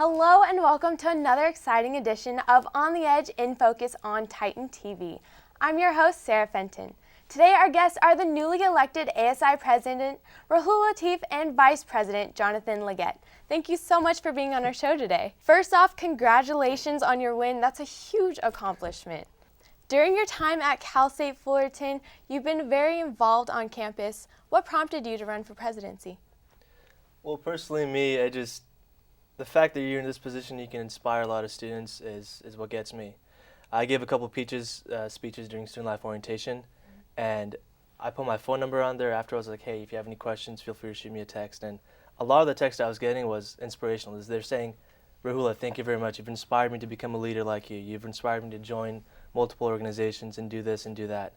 Hello and welcome to another exciting edition of On the Edge in Focus on Titan TV. I'm your host, Sarah Fenton. Today our guests are the newly elected ASI President, Rahul Latif, and Vice President, Jonathan Leggett. Thank you so much for being on our show today. First off, congratulations on your win. That's a huge accomplishment. During your time at Cal State Fullerton, you've been very involved on campus. What prompted you to run for presidency? Well, personally, the fact that you're in this position, you can inspire a lot of students is what gets me. I gave a couple of speeches during student life orientation, and I put my phone number on there. After I was like, hey, if you have any questions, feel free to shoot me a text. And a lot of the text I was getting was inspirational. They're saying, Rahula, thank you very much. You've inspired me to become a leader like you. You've inspired me to join multiple organizations and do this and do that.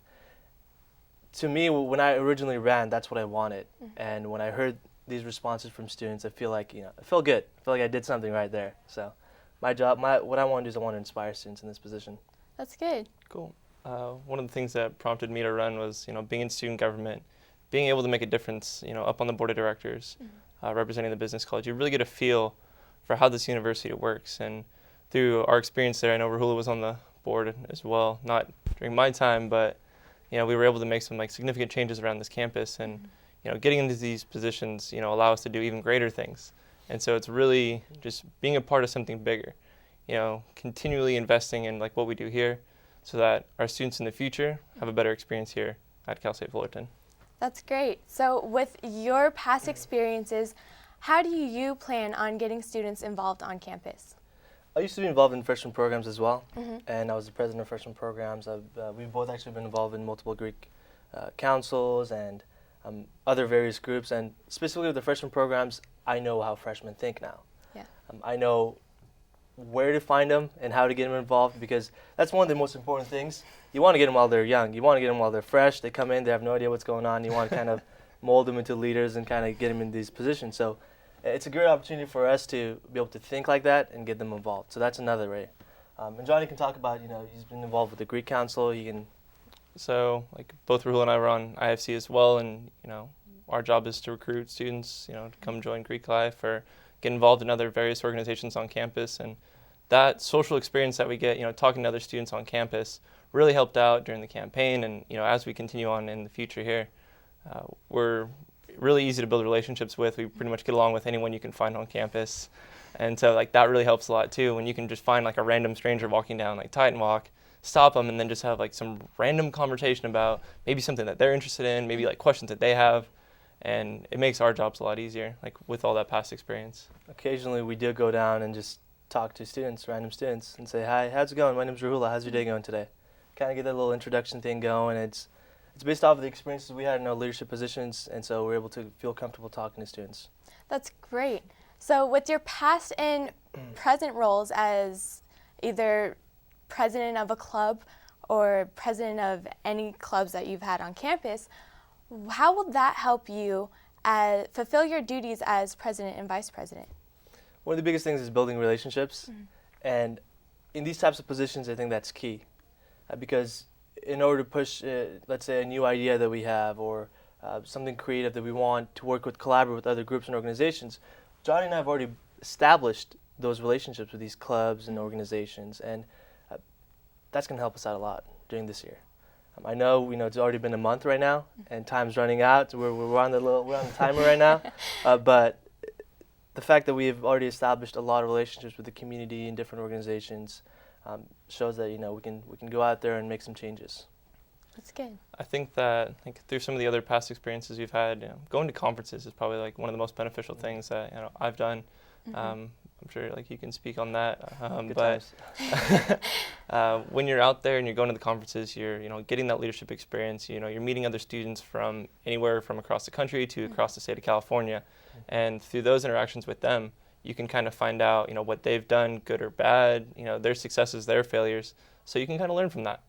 To me, when I originally ran, that's what I wanted. And when I heard these responses from students, I feel like, I feel good. I feel like I did something right there. So what I want to do is I want to inspire students in this position. That's good. Cool. One of the things that prompted me to run was, being in student government, being able to make a difference, up on the board of directors, representing the business college. You really get a feel for how this university works. And through our experience there, I know Rahula was on the board as well, not during my time, but, we were able to make some significant changes around this campus. And getting into these positions, allow us to do even greater things. And so it's really just being a part of something bigger, continually investing in what we do here so that our students in the future have a better experience here at Cal State Fullerton. That's great. So with your past experiences, how do you plan on getting students involved on campus? I used to be involved in freshman programs as well, and I was the president of freshman programs. We've both actually been involved in multiple Greek councils and other various groups, and specifically with the freshman programs, I know how freshmen think now. Yeah. I know where to find them and how to get them involved, because that's one of the most important things. You want to get them while they're young. You want to get them while they're fresh. They come in, they have no idea what's going on. You want to kind of mold them into leaders and kind of get them in these positions. So it's a great opportunity for us to be able to think like that and get them involved. So that's another way. And Johnny can talk about, he's been involved with the Greek Council. He can. So both Rahul and I were on IFC as well, and our job is to recruit students, to come join Greek life or get involved in other various organizations on campus. And that social experience that we get, talking to other students on campus, really helped out during the campaign. And as we continue on in the future here, we're really easy to build relationships with. We pretty much get along with anyone you can find on campus. And so that really helps a lot too, when you can just find a random stranger walking down Titan Walk, stop them, and then just have some random conversation about maybe something that they're interested in, maybe questions that they have. And it makes our jobs a lot easier, with all that past experience. Occasionally we do go down and just talk to students, random students, and say, hi, how's it going? My name's Rahula. How's your day going today? Kind of get that little introduction thing going. It's based off of the experiences we had in our leadership positions, and so we're able to feel comfortable talking to students. That's great. So with your past and present roles as either president of a club or president of any clubs that you've had on campus, how will that help you fulfill your duties as president and vice president? One of the biggest things is building relationships. And in these types of positions, I think that's key. Because in order to push, let's say, a new idea that we have or something creative that we want to work with, collaborate with other groups and organizations, Johnny and I have already established those relationships with these clubs and organizations, and that's going to help us out a lot during this year. I know, it's already been a month right now, and time's running out. So we're on the timer right now, but the fact that we've already established a lot of relationships with the community and different organizations shows that we can go out there and make some changes. That's good. I think that through some of the other past experiences we've had, going to conferences is probably one of the most beneficial things that I've done. I'm sure you can speak on that. But when you're out there and you're going to the conferences, you're getting that leadership experience. You're meeting other students from anywhere from across the country to across the state of California, and through those interactions with them, you can kind of find out what they've done, good or bad, their successes, their failures. So you can kind of learn from that.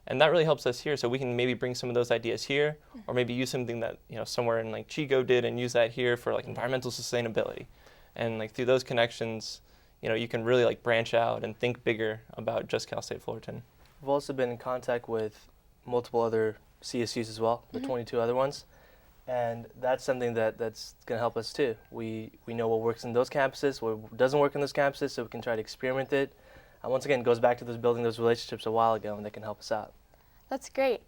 And that really helps us here, so we can maybe bring some of those ideas here, or maybe use something that somewhere in Chico did and use that here for environmental sustainability. And through those connections, you can really branch out and think bigger about just Cal State Fullerton. We've also been in contact with multiple other CSUs as well, the 22 other ones. And that's something that's going to help us too. We know what works in those campuses, what doesn't work in those campuses, so we can try to experiment it. And once again, it goes back to building those relationships a while ago, and they can help us out. That's great.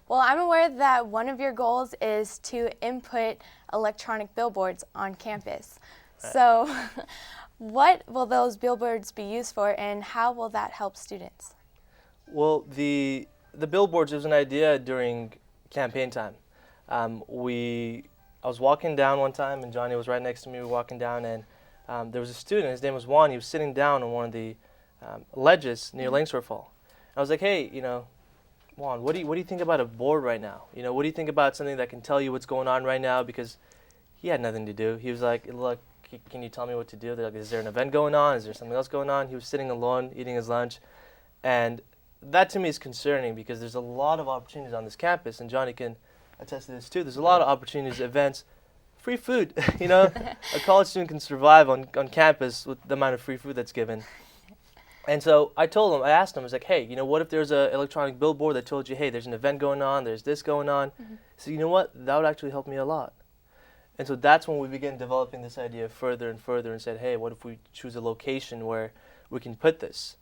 Well, I'm aware that one of your goals is to input electronic billboards on campus. So what will those billboards be used for, and how will that help students? Well, the billboards was an idea during campaign time. I was walking down one time, and Johnny was right next to me. We were walking down, and there was a student. His name was Juan. He was sitting down on one of the ledges near Langsdorff Hall. I was like, hey, Juan, what do you think about a board right now? What do you think about something that can tell you what's going on right now? Because he had nothing to do. He was like, look, can you tell me what to do? They're like, is there an event going on? Is there something else going on? He was sitting alone, eating his lunch. And that to me is concerning because there's a lot of opportunities on this campus, and Johnny can attest to this too. There's a lot of opportunities, events, free food. A college student can survive on campus with the amount of free food that's given. And so I asked him, I was like, hey, what if there's an electronic billboard that told you, hey, there's an event going on, there's this going on. Mm-hmm. So you know what? That would actually help me a lot. And so that's when we began developing this idea further and further and said, hey, what if we choose a location where we can put this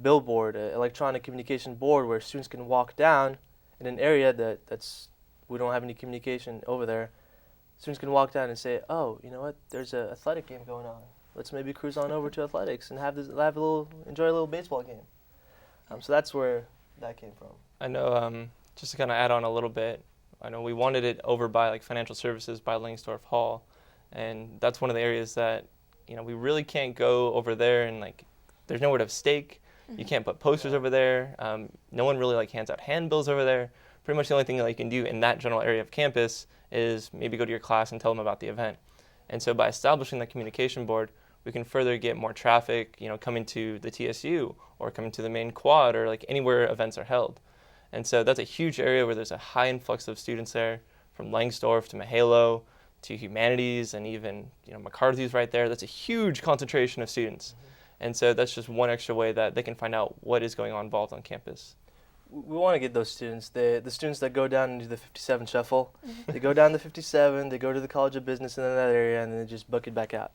billboard, electronic communication board where students can walk down in an area that's we don't have any communication over there. Students can walk down and say, oh, you know what, there's an athletic game going on. Let's maybe cruise on over to athletics and enjoy a little baseball game. So that's where that came from. I know, just to kind of add on a little bit, I know we wanted it over by like financial services by Langsdorff Hall, and that's one of the areas that we really can't go over there, and like there's nowhere to stake. You can't put posters over there. No one really like hands out handbills over there. Pretty much the only thing that you can do in that general area of campus is maybe go to your class and tell them about the event. And so by establishing the communication board, we can further get more traffic, coming to the TSU or coming to the main quad or like anywhere events are held. And so that's a huge area where there's a high influx of students there, from Langsdorff to Mahalo to humanities, and even McCarthy's right there. That's a huge concentration of students. And so that's just one extra way that they can find out what is going on involved on campus. We want to get those students, the students that go down into the 57 shuffle. They go down the 57, they go to the College of Business in that area, and then they just book it back out.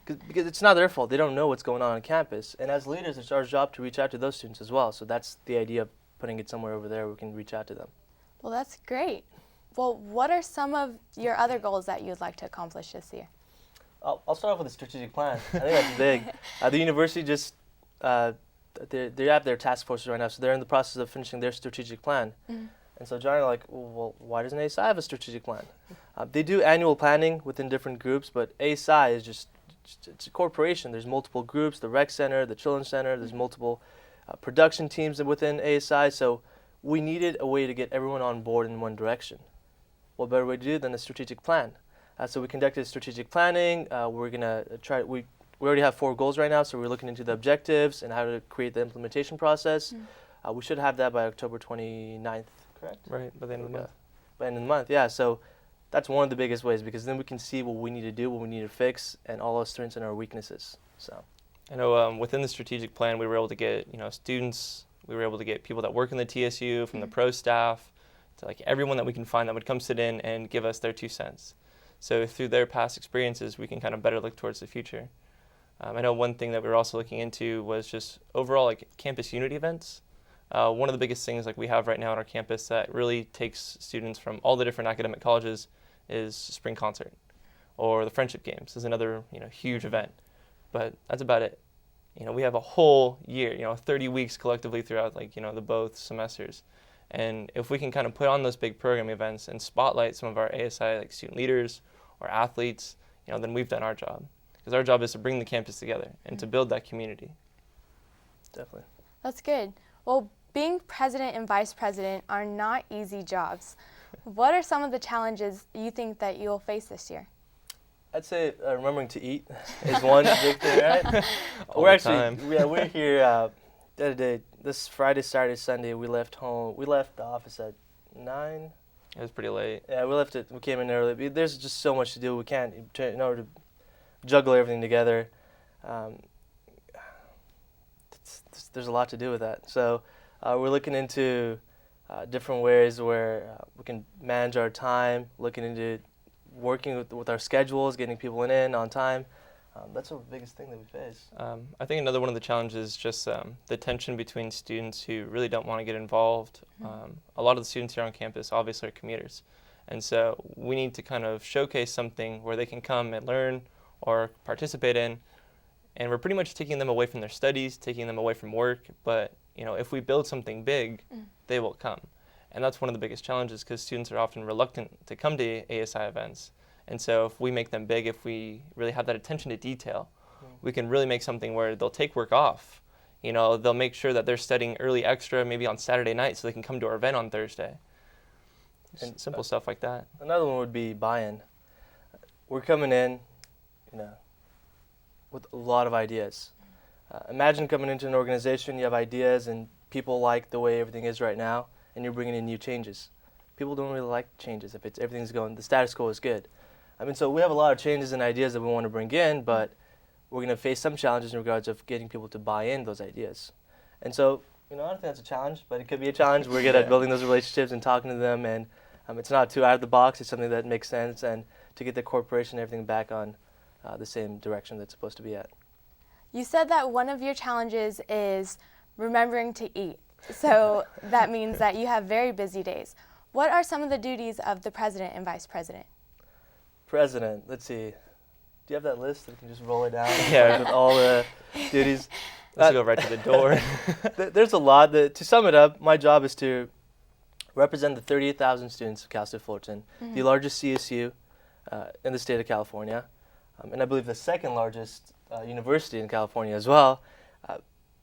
Because it's not their fault. They don't know what's going on campus. And as leaders, it's our job to reach out to those students as well. So that's the idea of putting it somewhere over there where we can reach out to them. Well, that's great. Well, what are some of your other goals that you'd like to accomplish this year? I'll start off with a strategic plan. I think that's big. The university just, they have their task forces right now, so they're in the process of finishing their strategic plan. And so John and I are like, well, why doesn't ASI have a strategic plan? They do annual planning within different groups, but ASI is just it's a corporation. There's multiple groups, the rec center, the children's center, there's multiple production teams within ASI, so we needed a way to get everyone on board in one direction. What better way to do than a strategic plan? So we conducted strategic planning. We're going to try, we already have 4 goals right now, so we're looking into the objectives and how to create the implementation process. We should have that by October 29th, correct? Right, by the end of the month. By the end of the month, yeah. So that's one of the biggest ways, because then we can see what we need to do, what we need to fix, and all our strengths and our weaknesses. So I know within the strategic plan, we were able to get students, we were able to get people that work in the TSU, from the pro staff, to like everyone that we can find that would come sit in and give us their 2 cents. So through their past experiences, we can kind of better look towards the future. I know one thing that we were also looking into was just overall like campus unity events. One of the biggest things like we have right now on our campus that really takes students from all the different academic colleges is spring concert, or the friendship games is another huge event. But that's about it. We have a whole year, 30 weeks collectively throughout the both semesters. And if we can kind of put on those big program events and spotlight some of our ASI like student leaders or athletes, then we've done our job. Because our job is to bring the campus together and to build that community. Definitely. That's good. Well, being president and vice president are not easy jobs. What are some of the challenges you think that you'll face this year? I'd say remembering to eat is one big thing, right? We're here the other day, this Friday, Saturday, Sunday. We left the office at 9. It was pretty late. Yeah, we came in early. There's just so much to do. We can't, in order to juggle everything together. There's a lot to do with that. So we're looking into different ways where we can manage our time, looking into working with our schedules, getting people in on time. That's the biggest thing that we face. I think another one of the challenges is just the tension between students who really don't want to get involved. A lot of the students here on campus obviously are commuters. And so we need to kind of showcase something where they can come and learn or participate in. And we're pretty much taking them away from their studies, taking them away from work. But if we build something big, they will come. And that's one of the biggest challenges because students are often reluctant to come to ASI events. And so if we make them big, if we really have that attention to detail, we can really make something where they'll take work off. They'll make sure that they're studying early extra maybe on Saturday night so they can come to our event on Thursday. And simple stuff like that. Another one would be buy-in. We're coming in, with a lot of ideas. Imagine coming into an organization, you have ideas and people like the way everything is right now, and you're bringing in new changes. People don't really like changes if everything's going, the status quo is good. So we have a lot of changes and ideas that we want to bring in, but we're going to face some challenges in regards of getting people to buy in those ideas. And so, I don't think that's a challenge, but it could be a challenge. We're good at building those relationships and talking to them, and it's not too out of the box. It's something that makes sense, and to get the corporation and everything back on the same direction that's supposed to be at. You said that one of your challenges is remembering to eat. So that means that you have very busy days. What are some of the duties of the president and vice president? President, let's see. Do you have that list that you can just roll it down with all the duties? Let's go right to the door. There's a lot. To sum it up, my job is to represent the 38,000 students of Cal State Fullerton, the largest CSU in the state of California, and I believe the second largest university in California as well.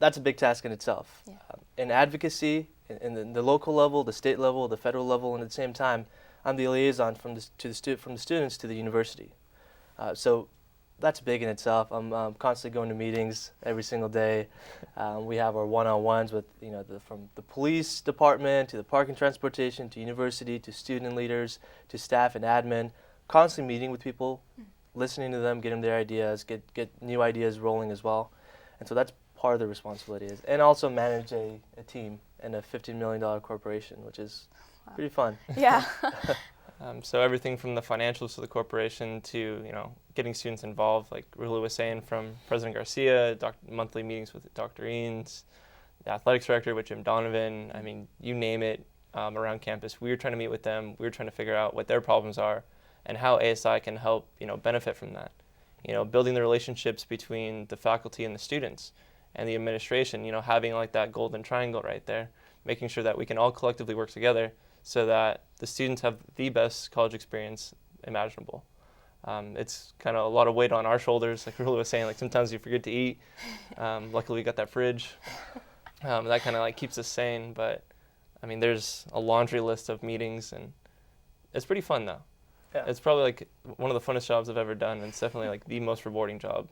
That's a big task in itself. Yeah. In advocacy, in the local level, the state level, the federal level, and at the same time, I'm the liaison from the students to the university. So that's big in itself. I'm constantly going to meetings every single day. We have our one-on-ones with from the police department to the park and transportation to university to student leaders to staff and admin. Constantly meeting with people, listening to them, getting their ideas, get new ideas rolling as well. And so that's part of the responsibility is, and also manage a team in a $15 million corporation, which is pretty fun. Yeah. So everything from the financials to the corporation to getting students involved, like Rahula was saying, from President Garcia, monthly meetings with Dr. Eanes, the athletics director with Jim Donovan. You name it, around campus. We were trying to meet with them. We were trying to figure out what their problems are and how ASI can help benefit from that. Building the relationships between the faculty and the students and the administration, having like that golden triangle right there, making sure that we can all collectively work together so that the students have the best college experience imaginable. It's kind of a lot of weight on our shoulders, like Rahula was saying, like sometimes you forget to eat. Luckily we got that fridge. That kind of like keeps us sane, but there's a laundry list of meetings and it's pretty fun though. Yeah. It's probably like one of the funnest jobs I've ever done, and it's definitely like the most rewarding job.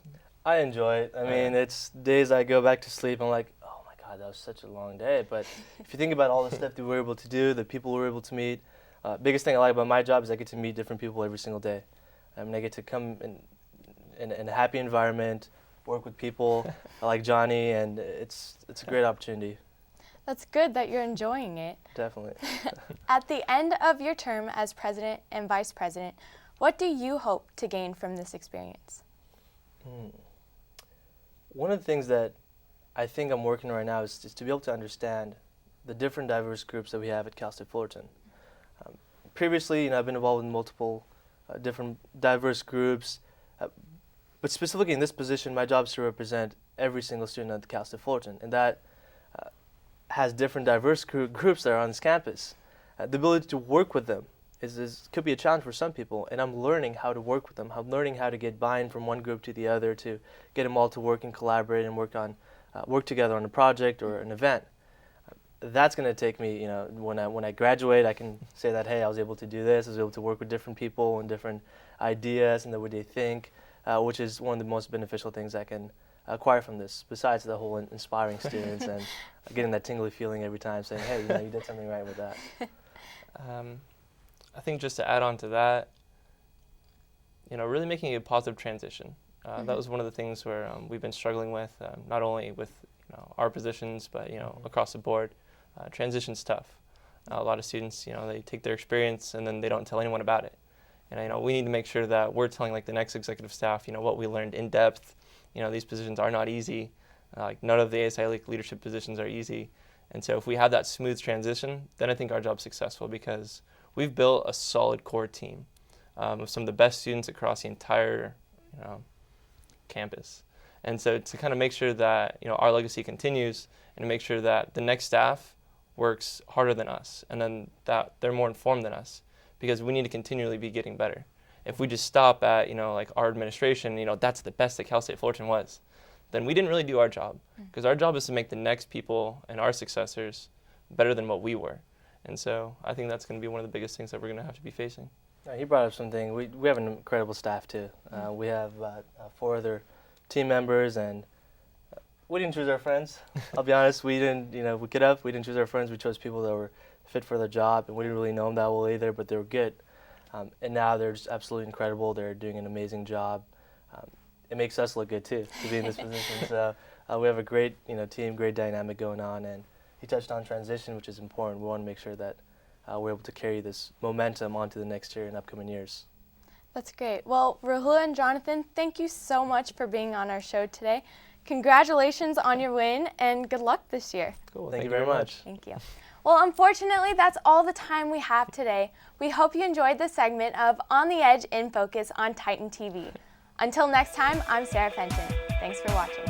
I enjoy it. It's days I go back to sleep, I'm like, oh my God, that was such a long day. But if you think about all the stuff that we were able to do, the people we were able to meet, biggest thing I like about my job is I get to meet different people every single day. I get to come in a happy environment, work with people like Johnny, and it's a great opportunity. That's good that you're enjoying it. Definitely. At the end of your term as president and vice president, what do you hope to gain from this experience? One of the things that I think I'm working on right now is to be able to understand the different diverse groups that we have at Cal State Fullerton. Previously, I've been involved in multiple different diverse groups, but specifically in this position, my job is to represent every single student at the Cal State Fullerton, and that has different diverse groups that are on this campus. The ability to work with them could be a challenge for some people, and I'm learning how to work with them. I'm learning how to get buy-in from one group to the other to get them all to work and collaborate and work together on a project or an event. That's going to take me, when I graduate, I can say that, hey, I was able to do this. I was able to work with different people and different ideas and the way they think, which is one of the most beneficial things I can acquire from this, besides the whole inspiring students and getting that tingly feeling every time saying, hey, you did something right with that. I think just to add on to that, really making a positive transition. That was one of the things where we've been struggling with, not only with our positions, but across the board. Transition's tough. A lot of students, they take their experience and then they don't tell anyone about it. And we need to make sure that we're telling like the next executive staff, what we learned in depth. These positions are not easy. Like none of the ASI leadership positions are easy. And so if we have that smooth transition, then I think our job's successful because we've built a solid core team of some of the best students across the entire campus. And so to kind of make sure that our legacy continues and to make sure that the next staff works harder than us and then that they're more informed than us because we need to continually be getting better. If we just stop at like our administration, that's the best that Cal State Fullerton was, then we didn't really do our job because our job is to make the next people and our successors better than what we were. And so I think that's going to be one of the biggest things that we're going to have to be facing. He brought up something. We have an incredible staff too. We have 4 other team members, and we didn't choose our friends. I'll be honest, we didn't. We didn't choose our friends. We chose people that were fit for the job, and we didn't really know them that well either, but they were good. And now they're just absolutely incredible. They're doing an amazing job. It makes us look good too to be in this position. So we have a great team, great dynamic going on, and he touched on transition, which is important. We want to make sure that we're able to carry this momentum onto the next year and upcoming years. That's great. Well, Rahula and Jonathan, thank you so much for being on our show today. Congratulations on your win, and good luck this year. Cool. Thank you very much. Thank you. Well, unfortunately, that's all the time we have today. We hope you enjoyed this segment of On the Edge in Focus on Titan TV. Until next time, I'm Sarah Fenton. Thanks for watching.